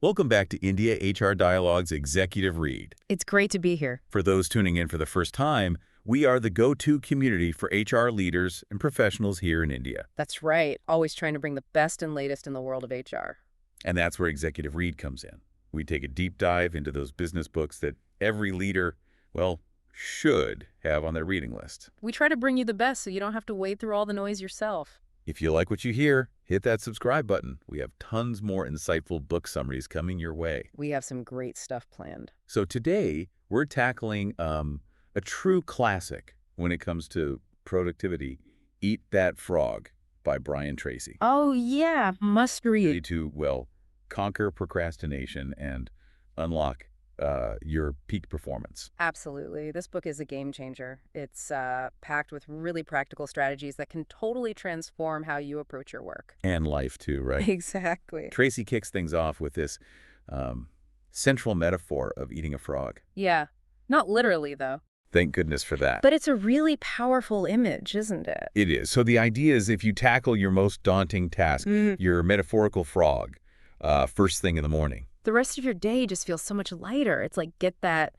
Welcome back to India HR Dialogue's Executive Read. It's great to be here. For those tuning in for the first time, we are the go-to community for HR leaders and professionals here in India. That's right. Always trying to bring the best and latest in the world of HR. And that's where Executive Read comes in. We take a deep dive into those business books that every leader, well, should have on their reading list. We try to bring you the best so you don't have to wade through all the noise yourself. If you like what you hear, hit that subscribe button. We have tons more insightful book summaries coming your way. We have some great stuff planned. So today, we're tackling a true classic when it comes to productivity, Eat That Frog by Brian Tracy. Oh, yeah. Must read. Ready to, well, conquer procrastination and unlock your peak performance. Absolutely. This book is a game changer. It's packed with really practical strategies that can totally transform how you approach your work. And life, too, right? Exactly. Tracy kicks things off with this central metaphor of eating a frog. Yeah. Not literally, though. Thank goodness for that. But it's a really powerful image, isn't it? It is. So the idea is if you tackle your most daunting task, your metaphorical frog, first thing in the morning, the rest of your day just feels so much lighter. It's like get that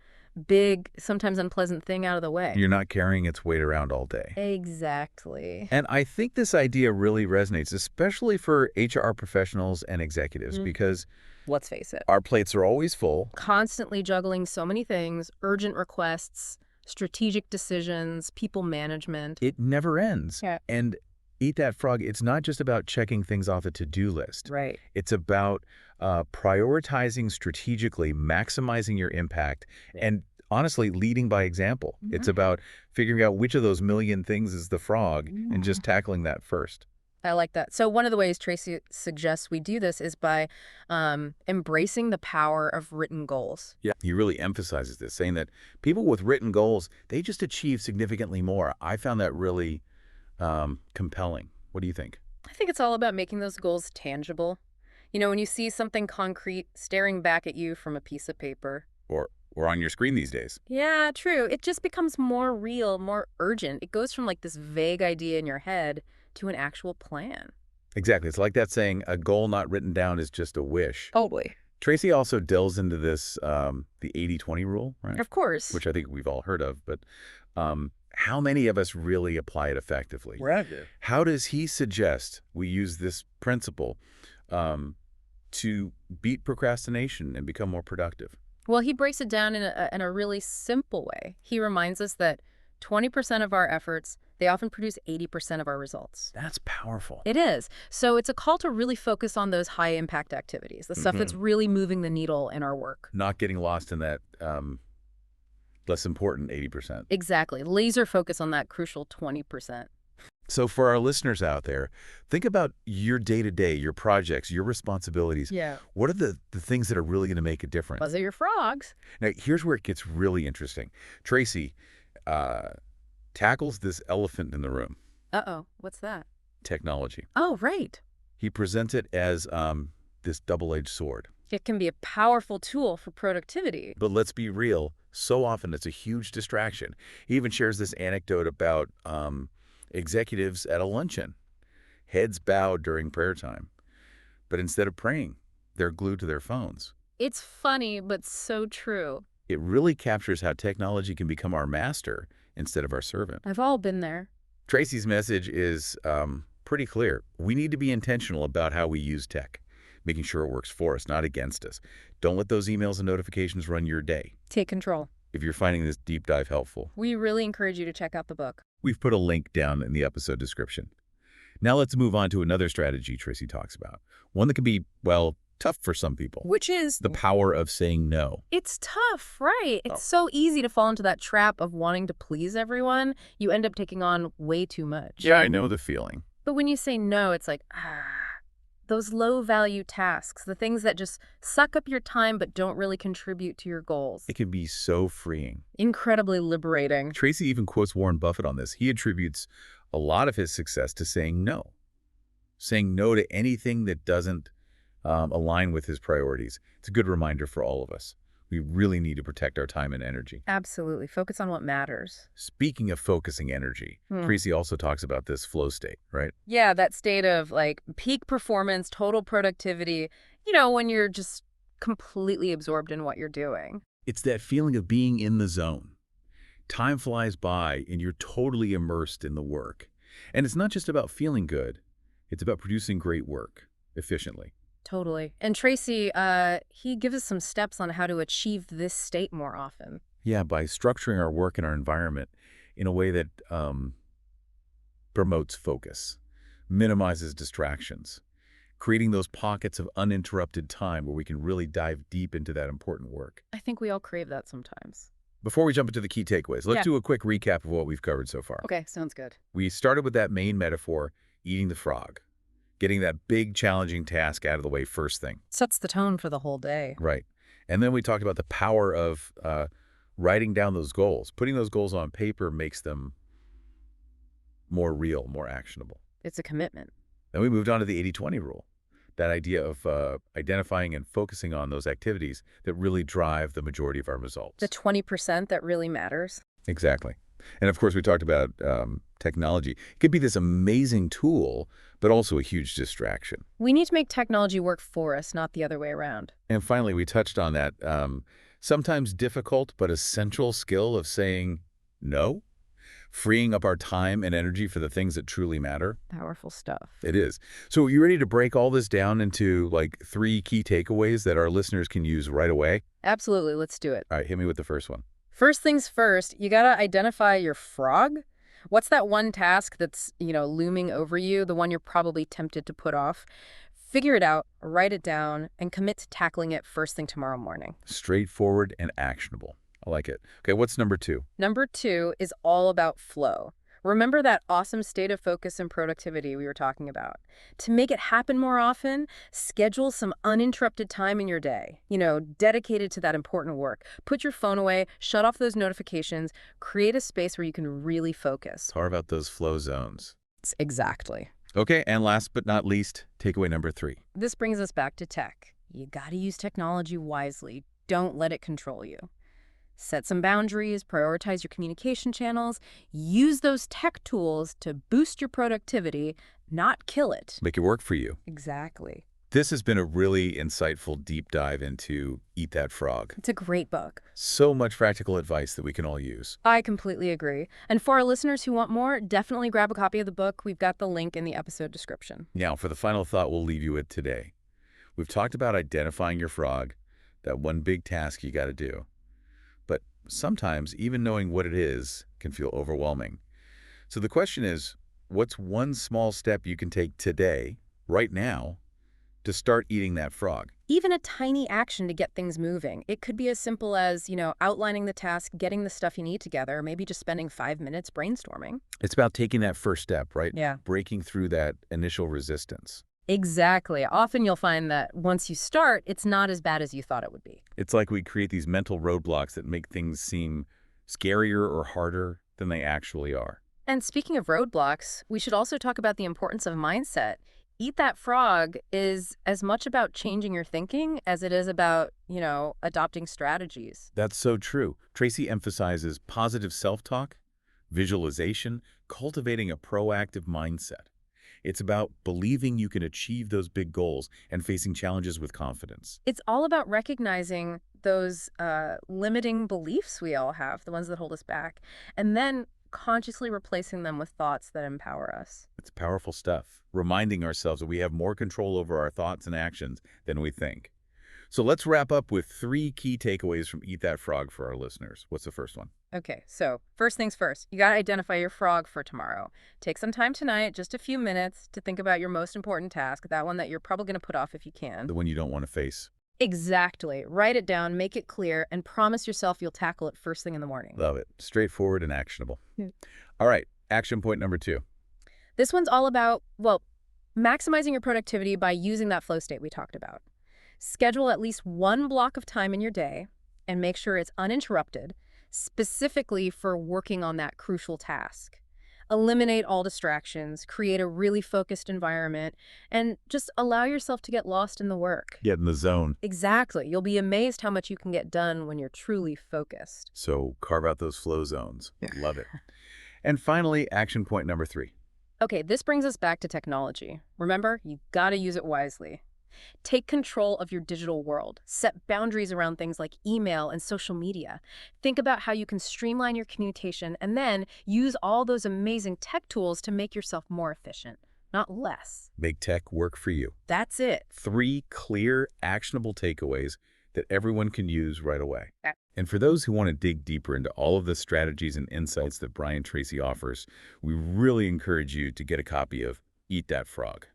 big, sometimes unpleasant thing out of the way. You're not carrying its weight around all day. Exactly. And I think this idea really resonates, especially for HR professionals and executives, because let's face it, our plates are always full. Constantly juggling so many things, urgent requests, strategic decisions, people management. It never ends. Yeah. And Eat That Frog, it's not just about checking things off a to-do list. Right. It's about prioritizing strategically, maximizing your impact, and honestly, leading by example. It's about figuring out which of those million things is the frog and just tackling that first. I like that. So one of the ways Tracy suggests we do this is by embracing the power of written goals. Yeah, he really emphasizes this, saying that people with written goals, they just achieve significantly more. I found that really compelling. What do you think? I think it's all about making those goals tangible. You know, when you see something concrete staring back at you from a piece of paper. Or on your screen these days. Yeah, true. It just becomes more real, more urgent. It goes from like this vague idea in your head to an actual plan. Exactly. It's like that saying, a goal not written down is just a wish. Totally. Tracy also delves into this, the 80-20 rule, right? Of course. Which I think we've all heard of, but how many of us really apply it effectively? Right. How does he suggest we use this principle to beat procrastination and become more productive? Well, he breaks it down in a really simple way. He reminds us that 20% of our efforts, they often produce 80% of our results. That's powerful. It is. So it's a call to really focus on those high-impact activities, the stuff that's really moving the needle in our work. Not getting lost in that less important 80%. Exactly. Laser focus on that crucial 20%. So for our listeners out there, think about your day-to-day, your projects, your responsibilities. Yeah. What are the things that are really going to make a difference? Buzz at your frogs. Now, here's where it gets really interesting. Tracy tackles this elephant in the room. Uh-oh. What's that? Technology. Oh, right. He presents it as this double-edged sword. It can be a powerful tool for productivity. But let's be real, so often it's a huge distraction. He even shares this anecdote about executives at a luncheon, heads bowed during prayer time. But instead of praying, they're glued to their phones. It's funny, but so true. It really captures how technology can become our master instead of our servant. I've all been there. Tracy's message is pretty clear. We need to be intentional about how we use tech, making sure it works for us, not against us. Don't let those emails and notifications run your day. Take control. If you're finding this deep dive helpful, We really encourage you to check out the book. we've put a link down in the episode description. Now let's move on to another strategy Tracy talks about. One that can be, well, tough for some people. Which is The power of saying no. It's tough, right? It's so easy to fall into that trap of wanting to please everyone. You end up taking on way too much. Yeah, I know the feeling. But when you say no, it's like, those low-value tasks, the things that just suck up your time but don't really contribute to your goals. It can be so freeing. Incredibly liberating. Tracy even quotes Warren Buffett on this. He attributes a lot of his success to saying no. Saying no to anything that doesn't align with his priorities. It's a good reminder for all of us. We really need to protect our time and energy. Absolutely. Focus on what matters. Speaking of focusing energy, Tracy also talks about this flow state, right? Yeah, that state of like peak performance, total productivity, you know, when you're just completely absorbed in what you're doing. It's that feeling of being in the zone. Time flies by and you're totally immersed in the work. And it's not just about feeling good. It's about producing great work efficiently. Totally. And Tracy, he gives us some steps on how to achieve this state more often. Yeah, by structuring our work and our environment in a way that promotes focus, minimizes distractions, creating those pockets of uninterrupted time where we can really dive deep into that important work. I think we all crave that sometimes. Before we jump into the key takeaways, let's Yeah. do a quick recap of what we've covered so far. Okay, sounds good. We started with that main metaphor, eating the frog, getting that big challenging task out of the way first thing. Sets the tone for the whole day. Right. And then we talked about the power of writing down those goals. Putting those goals on paper makes them more real, more actionable. It's a commitment. Then we moved on to the 80-20 rule, that idea of identifying and focusing on those activities that really drive the majority of our results. The 20% that really matters. Exactly. And of course, we talked about technology. It could be this amazing tool, but also a huge distraction. We need to make technology work for us, not the other way around. And finally, we touched on that sometimes difficult but essential skill of saying no, freeing up our time and energy for the things that truly matter. Powerful stuff. It is. So you ready to break all this down into like 3 key takeaways that our listeners can use right away? Absolutely. Let's do it. All right, hit me with the first one. First things first, you gotta identify your frog. What's that one task that's, looming over you, the one you're probably tempted to put off? Figure it out, write it down, and commit to tackling it first thing tomorrow morning. Straightforward and actionable. I like it. Okay, what's number 2? Number 2 is all about flow. Remember that awesome state of focus and productivity we were talking about. To make it happen more often, schedule some uninterrupted time in your day, dedicated to that important work. Put your phone away, shut off those notifications, create a space where you can really focus. Carve out those flow zones. Exactly. Okay, and last but not least, takeaway number 3. This brings us back to tech. You gotta use technology wisely. Don't let it control you. Set some boundaries, prioritize your communication channels, use those tech tools to boost your productivity, not kill it. Make it work for you. Exactly. This has been a really insightful deep dive into Eat That Frog. It's a great book. So much practical advice that we can all use. I completely agree. And for our listeners who want more, definitely grab a copy of the book. We've got the link in the episode description. Now, for the final thought we'll leave you with today. We've talked about identifying your frog, that one big task you got to do. But sometimes even knowing what it is can feel overwhelming. So the question is, what's one small step you can take today, right now, to start eating that frog? Even a tiny action to get things moving. It could be as simple as, outlining the task, getting the stuff you need together, or maybe just spending 5 minutes brainstorming. It's about taking that first step, right? Yeah. Breaking through that initial resistance. Exactly. Often you'll find that once you start, it's not as bad as you thought it would be. It's like we create these mental roadblocks that make things seem scarier or harder than they actually are. And speaking of roadblocks, we should also talk about the importance of mindset. Eat That Frog is as much about changing your thinking as it is about, adopting strategies. That's so true. Tracy emphasizes positive self-talk, visualization, cultivating a proactive mindset. It's about believing you can achieve those big goals and facing challenges with confidence. It's all about recognizing those limiting beliefs we all have, the ones that hold us back, and then consciously replacing them with thoughts that empower us. It's powerful stuff, reminding ourselves that we have more control over our thoughts and actions than we think. So let's wrap up with 3 key takeaways from Eat That Frog for our listeners. What's the first one? Okay, so first things first, you got to identify your frog for tomorrow. Take some time tonight, just a few minutes, to think about your most important task, that one that you're probably going to put off if you can. The one you don't want to face. Exactly. Write it down, make it clear, and promise yourself you'll tackle it first thing in the morning. Love it. Straightforward and actionable. Yeah. All right, action point number 2. This one's all about, maximizing your productivity by using that flow state we talked about. Schedule at least one block of time in your day and make sure it's uninterrupted, specifically for working on that crucial task. Eliminate all distractions, create a really focused environment, and just allow yourself to get lost in the work. Get in the zone. Exactly. You'll be amazed how much you can get done when you're truly focused. So carve out those flow zones. Love it. And finally, action point number 3. Okay, this brings us back to technology. Remember, you gotta use it wisely. Take control of your digital world. Set boundaries around things like email and social media. Think about how you can streamline your communication and then use all those amazing tech tools to make yourself more efficient, not less. Make tech work for you. That's it. 3 clear, actionable takeaways that everyone can use right away. Okay. And for those who want to dig deeper into all of the strategies and insights that Brian Tracy offers, we really encourage you to get a copy of Eat That Frog.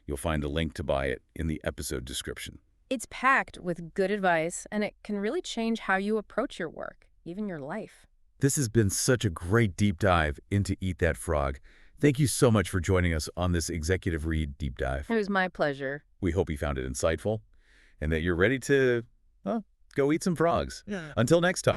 You'll find a link to buy it in the episode description. It's packed with good advice, and it can really change how you approach your work, even your life. This has been such a great deep dive into Eat That Frog. Thank you so much for joining us on this Executive Read Deep Dive. It was my pleasure. We hope you found it insightful and that you're ready to, well, go eat some frogs. Until next time.